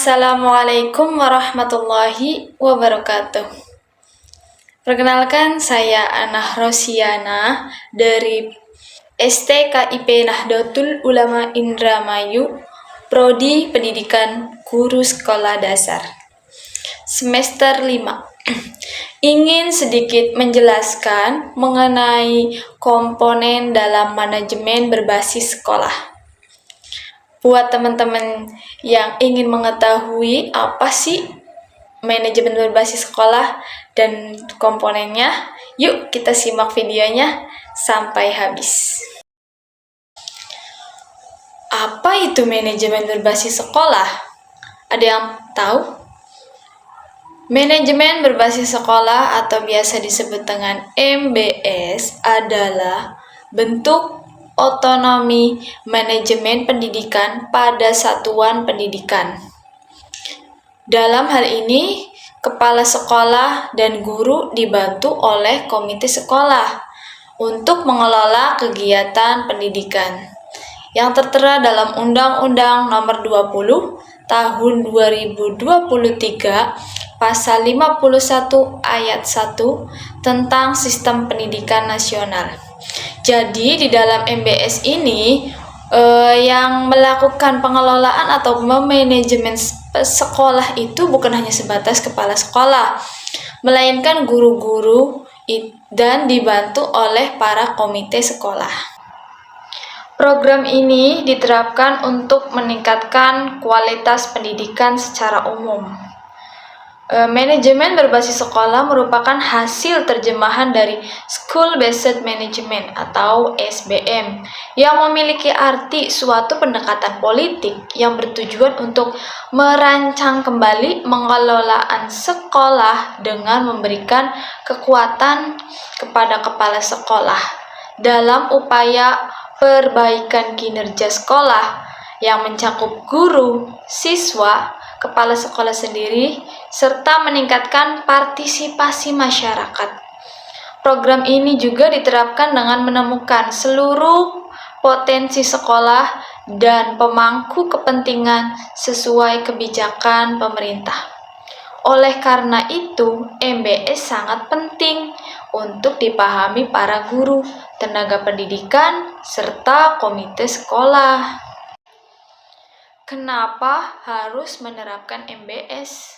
Assalamualaikum warahmatullahi wabarakatuh. Perkenalkan, saya Anah Rosiana dari STKIP Nahdlatul Ulama Indramayu, Prodi Pendidikan Guru Sekolah Dasar, semester 5. Ingin sedikit menjelaskan mengenai komponen dalam manajemen berbasis sekolah. Buat teman-teman yang ingin mengetahui apa sih manajemen berbasis sekolah dan komponennya, yuk kita simak videonya sampai habis. Apa itu manajemen berbasis sekolah? Ada yang tahu? Manajemen berbasis sekolah atau biasa disebut dengan MBS adalah bentuk otonomi manajemen pendidikan pada satuan pendidikan. Dalam hal ini, kepala sekolah dan guru dibantu oleh komite sekolah untuk mengelola kegiatan pendidikan yang tertera dalam Undang-Undang Nomor 20 Tahun 2023 Pasal 51 Ayat 1 tentang Sistem Pendidikan Nasional. Jadi di dalam MBS ini yang melakukan pengelolaan atau manajemen sekolah itu bukan hanya sebatas kepala sekolah, melainkan guru-guru dan dibantu oleh para komite sekolah. Program ini diterapkan untuk meningkatkan kualitas pendidikan secara umum. Manajemen berbasis sekolah merupakan hasil terjemahan dari School Based Management atau SBM yang memiliki arti suatu pendekatan politik yang bertujuan untuk merancang kembali pengelolaan sekolah dengan memberikan kekuatan kepada kepala sekolah dalam upaya perbaikan kinerja sekolah yang mencakup guru, siswa, kepala sekolah sendiri, serta meningkatkan partisipasi masyarakat. Program ini juga diterapkan dengan menemukan seluruh potensi sekolah dan pemangku kepentingan sesuai kebijakan pemerintah. Oleh karena itu, MBS sangat penting untuk dipahami para guru, tenaga pendidikan, serta komite sekolah. Kenapa harus menerapkan MBS?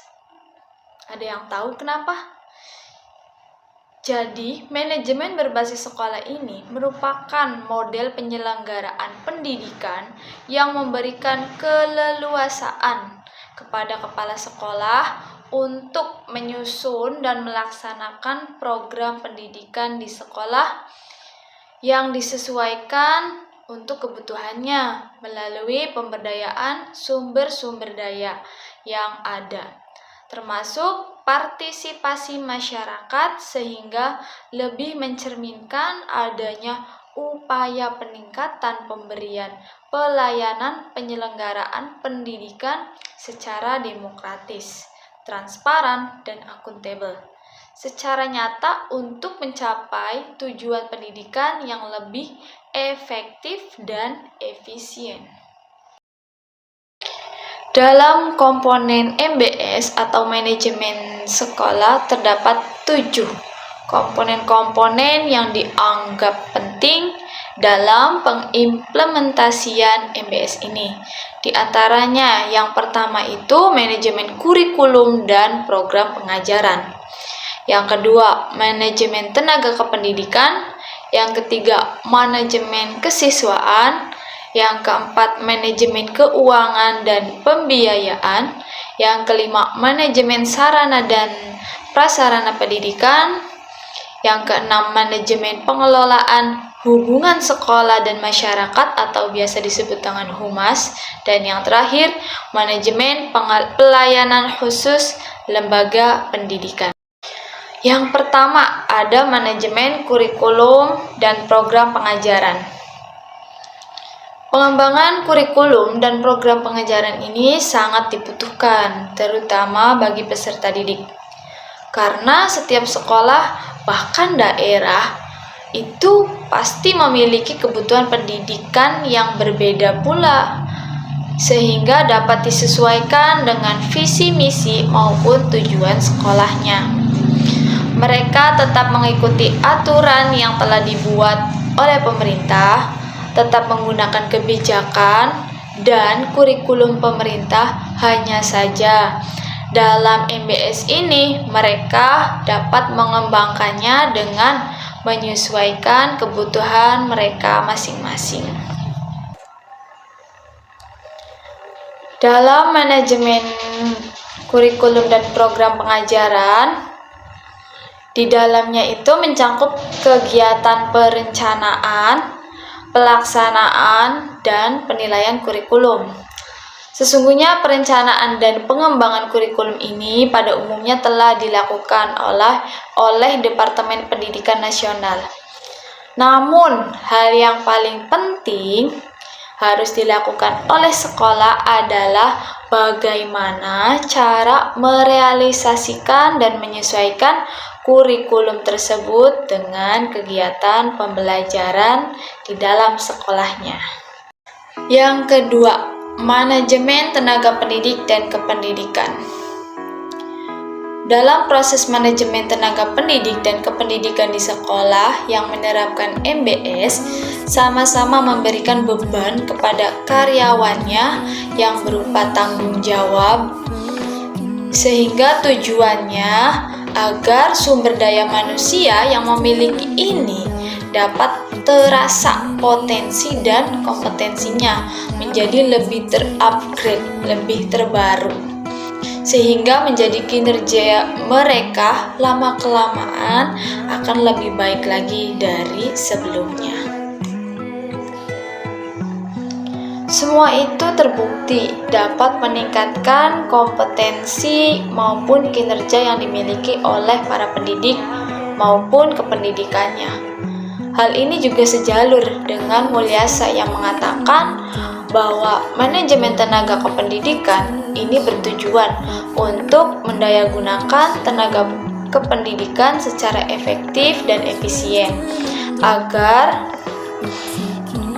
Ada yang tahu kenapa? Jadi, manajemen berbasis sekolah ini merupakan model penyelenggaraan pendidikan yang memberikan keleluasaan kepada kepala sekolah untuk menyusun dan melaksanakan program pendidikan di sekolah yang disesuaikan untuk kebutuhannya melalui pemberdayaan sumber-sumber daya yang ada, termasuk partisipasi masyarakat sehingga lebih mencerminkan adanya upaya peningkatan pemberian pelayanan penyelenggaraan pendidikan secara demokratis, transparan, dan akuntabel secara nyata untuk mencapai tujuan pendidikan yang lebih efektif dan efisien. Dalam komponen MBS atau manajemen sekolah terdapat 7 komponen-komponen yang dianggap penting dalam pengimplementasian MBS ini. Di antaranya yang pertama itu manajemen kurikulum dan program pengajaran. Yang kedua, manajemen tenaga kependidikan. Yang ketiga, manajemen kesiswaan. Yang keempat, manajemen keuangan dan pembiayaan. Yang kelima, manajemen sarana dan prasarana pendidikan. Yang keenam, manajemen pengelolaan hubungan sekolah dan masyarakat atau biasa disebut dengan humas. Dan yang terakhir, manajemen pelayanan khusus lembaga pendidikan. Yang pertama, ada manajemen kurikulum dan program pengajaran. Pengembangan kurikulum dan program pengajaran ini sangat dibutuhkan, terutama bagi peserta didik. Karena setiap sekolah, bahkan daerah, itu pasti memiliki kebutuhan pendidikan yang berbeda pula. sehingga dapat disesuaikan dengan visi misi maupun tujuan sekolahnya. Mereka tetap mengikuti aturan yang telah dibuat oleh pemerintah, tetap menggunakan kebijakan dan kurikulum pemerintah. Hanya saja dalam MBS ini mereka dapat mengembangkannya dengan menyesuaikan kebutuhan mereka masing-masing. Dalam manajemen kurikulum dan program pengajaran, di dalamnya itu mencakup kegiatan perencanaan, pelaksanaan, dan penilaian kurikulum. Sesungguhnya perencanaan dan pengembangan kurikulum ini pada umumnya telah dilakukan oleh Departemen Pendidikan Nasional. Namun, hal yang paling penting harus dilakukan oleh sekolah adalah bagaimana cara merealisasikan dan menyesuaikan kurikulum tersebut dengan kegiatan pembelajaran di dalam sekolahnya. Yang kedua, manajemen tenaga pendidik dan kependidikan. Dalam proses manajemen tenaga pendidik dan kependidikan di sekolah yang menerapkan MBS, sama-sama memberikan beban kepada karyawannya yang berupa tanggung jawab, sehingga tujuannya agar sumber daya manusia yang memiliki ini dapat terasa potensi dan kompetensinya menjadi lebih terupgrade, lebih terbaru, sehingga menjadi kinerja mereka lama-kelamaan akan lebih baik lagi dari sebelumnya. Semua itu terbukti dapat meningkatkan kompetensi maupun kinerja yang dimiliki oleh para pendidik maupun kependidikannya. Hal ini juga sejalur dengan Mulyasa yang mengatakan bahwa manajemen tenaga kependidikan ini bertujuan untuk mendayagunakan tenaga kependidikan secara efektif dan efisien agar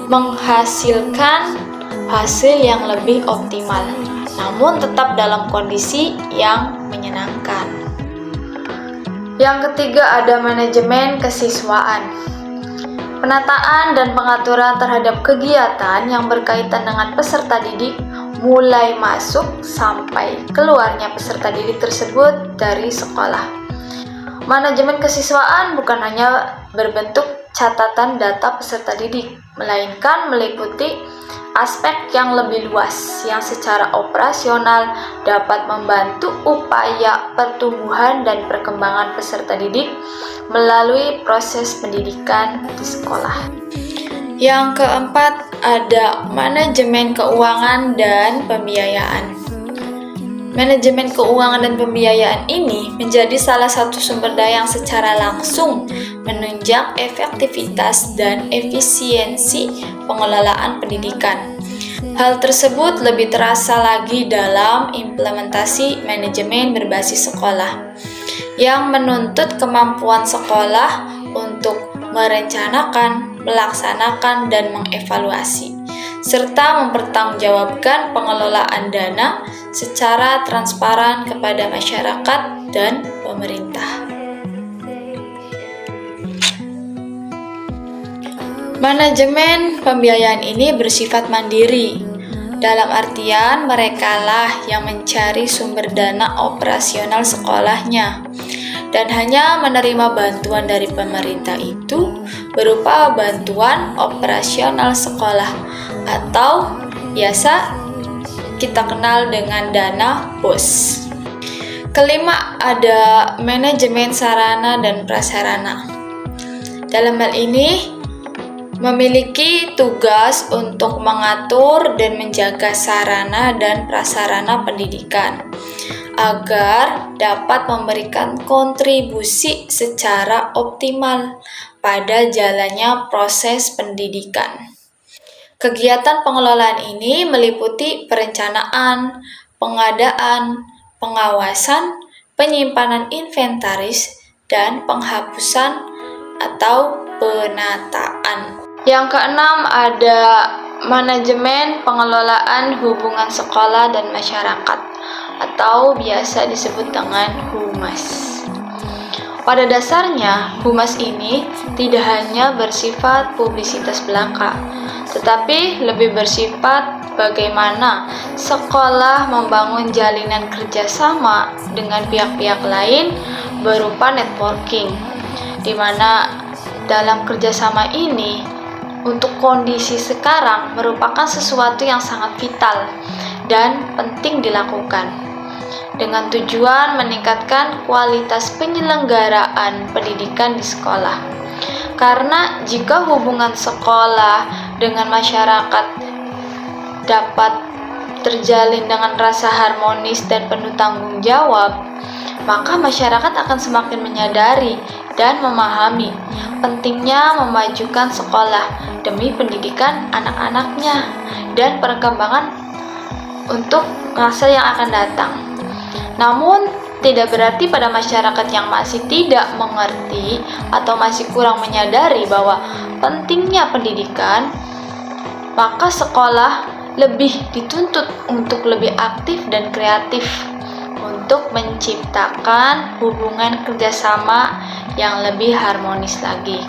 menghasilkan hasil yang lebih optimal, namun tetap dalam kondisi yang menyenangkan. Yang ketiga ada manajemen kesiswaan. Penataan dan pengaturan terhadap kegiatan yang berkaitan dengan peserta didik mulai masuk sampai keluarnya peserta didik tersebut dari sekolah. Manajemen kesiswaan bukan hanya berbentuk catatan data peserta didik, melainkan meliputi aspek yang lebih luas yang secara operasional dapat membantu upaya pertumbuhan dan perkembangan peserta didik melalui proses pendidikan di sekolah. Yang keempat ada manajemen keuangan dan pembiayaan. Manajemen keuangan dan pembiayaan ini menjadi salah satu sumber daya yang secara langsung menunjang efektivitas dan efisiensi pengelolaan pendidikan. Hal tersebut lebih terasa lagi dalam implementasi manajemen berbasis sekolah, yang menuntut kemampuan sekolah untuk merencanakan, melaksanakan, dan mengevaluasi, serta mempertanggungjawabkan pengelolaan dana secara transparan kepada masyarakat dan pemerintah. Manajemen pembiayaan ini bersifat mandiri, dalam artian merekalah yang mencari sumber dana operasional sekolahnya dan hanya menerima bantuan dari pemerintah itu berupa bantuan operasional sekolah atau biasa kita kenal dengan dana BOS. Kelima ada manajemen sarana dan prasarana. Dalam hal ini memiliki tugas untuk mengatur dan menjaga sarana dan prasarana pendidikan agar dapat memberikan kontribusi secara optimal pada jalannya proses pendidikan. Kegiatan pengelolaan ini meliputi perencanaan, pengadaan, pengawasan, penyimpanan inventaris, dan penghapusan atau penataan. Yang keenam ada Manajemen pengelolaan hubungan sekolah dan masyarakat atau biasa disebut dengan humas. Pada dasarnya, humas ini tidak hanya bersifat publisitas belaka, tetapi lebih bersifat bagaimana sekolah membangun jalinan kerjasama dengan pihak-pihak lain berupa networking, di mana dalam kerjasama ini untuk kondisi sekarang merupakan sesuatu yang sangat vital dan penting dilakukan dengan tujuan meningkatkan kualitas penyelenggaraan pendidikan di sekolah. Karena jika hubungan sekolah dengan masyarakat dapat terjalin dengan rasa harmonis dan penuh tanggung jawab, maka masyarakat akan semakin menyadari dan memahami pentingnya memajukan sekolah demi pendidikan anak-anaknya dan perkembangan untuk masa yang akan datang. Namun, tidak berarti pada masyarakat yang masih tidak mengerti atau masih kurang menyadari bahwa pentingnya pendidikan, maka sekolah lebih dituntut untuk lebih aktif dan kreatif untuk menciptakan hubungan kerjasama yang lebih harmonis lagi.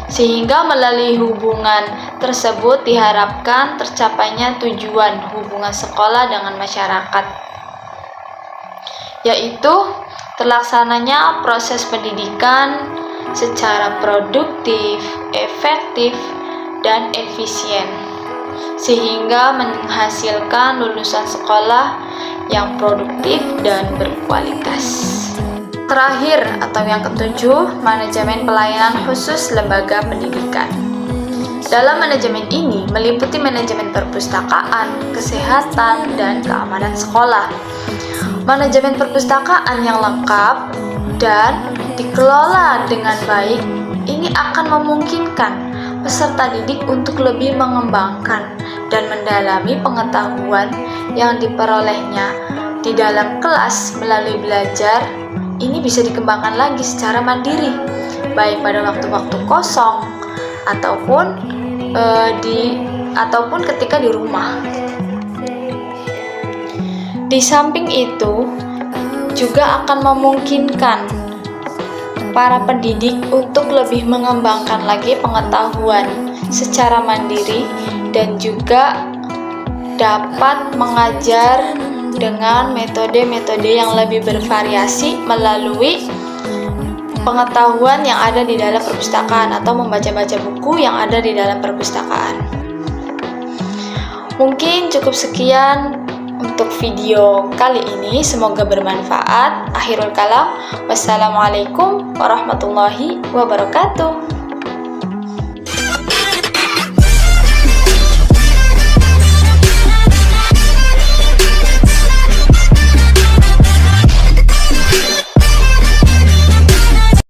Sehingga melalui hubungan tersebut diharapkan tercapainya tujuan hubungan sekolah dengan masyarakat, yaitu terlaksananya proses pendidikan secara produktif, efektif, dan efisien, sehingga menghasilkan lulusan sekolah yang produktif dan berkualitas. Terakhir atau yang ketujuh, manajemen pelayanan khusus lembaga pendidikan. Dalam manajemen ini meliputi manajemen perpustakaan, kesehatan, dan keamanan sekolah. Manajemen perpustakaan yang lengkap dan dikelola dengan baik ini akan memungkinkan peserta didik untuk lebih mengembangkan dan mendalami pengetahuan yang diperolehnya di dalam kelas melalui belajar. Ini bisa dikembangkan lagi secara mandiri, baik pada waktu-waktu kosong ataupun ketika di rumah. Di samping itu, juga akan memungkinkan para pendidik untuk lebih mengembangkan lagi pengetahuan secara mandiri dan juga dapat mengajar dengan metode-metode yang lebih bervariasi melalui pengetahuan yang ada di dalam perpustakaan atau membaca-baca buku yang ada di dalam perpustakaan. Mungkin cukup sekian untuk video kali ini, semoga bermanfaat. Akhirul kalam, wassalamualaikum warahmatullahi wabarakatuh.